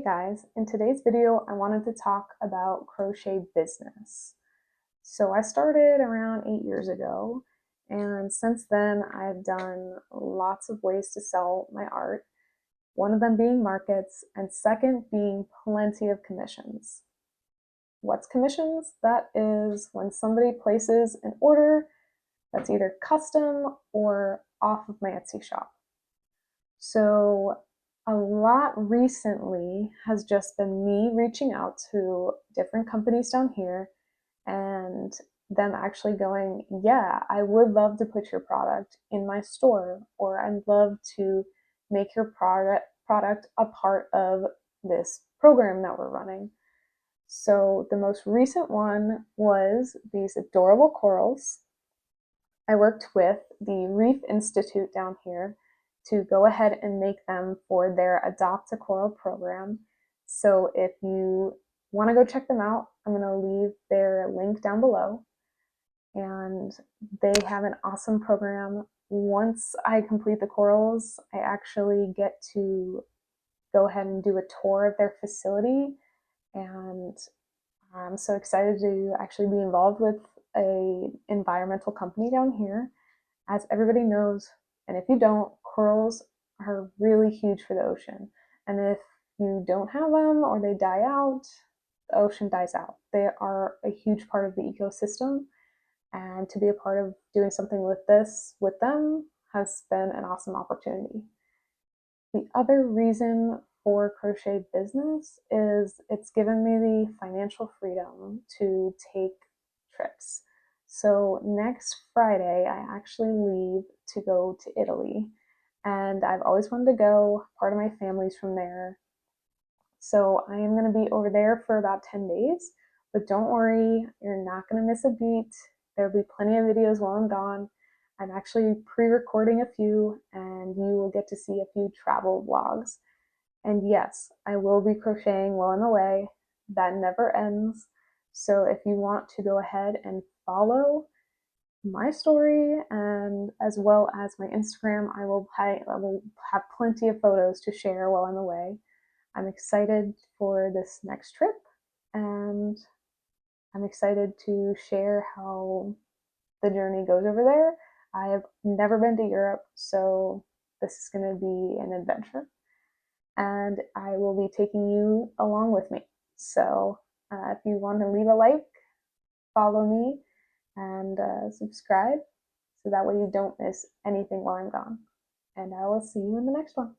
guys, in today's video I wanted to talk about crochet business. So I started around 8 years ago, and since then I've done lots of ways to sell my art, one of them being markets, and second being plenty of commissions. What's commissions? That is when somebody places an order that's either custom or off of my Etsy shop. So a lot recently has just been me reaching out to different companies down here and them actually going, yeah, I would love to put your product in my store, or I'd love to make your product a part of this program that we're running. So the most recent one was these adorable corals. I worked with the Reef Institute down here to go ahead and make them for their Adopt a Coral program. So if you want to go check them out, I'm going to leave their link down below. And they have an awesome program. Once I complete the corals, I actually get to go ahead and do a tour of their facility, and I'm so excited to actually be involved with an environmental company down here. As everybody knows, and if you don't, corals are really huge for the ocean. And if you don't have them or they die out, the ocean dies out. They are a huge part of the ecosystem, and to be a part of doing something with this with them has been an awesome opportunity. The other reason for crochet business is it's given me the financial freedom to take trips. So next Friday, I actually leave to go to Italy, and I've always wanted to go. Part of my family's from there. So I am going to be over there for about 10 days, but don't worry, you're not going to miss a beat. There'll be plenty of videos while I'm gone. I'm actually pre-recording a few, and you will get to see a few travel vlogs. And yes, I will be crocheting while I'm away. That never ends. So if you want to go ahead and follow my story, and as well as my Instagram, I will have plenty of photos to share while I'm away. I'm excited for this next trip, and I'm excited to share how the journey goes over there. I have never been to Europe, so this is going to be an adventure, and I will be taking you along with me. So if you want to leave a like, follow me, and subscribe, so that way you don't miss anything while I'm gone. And I will see you in the next one.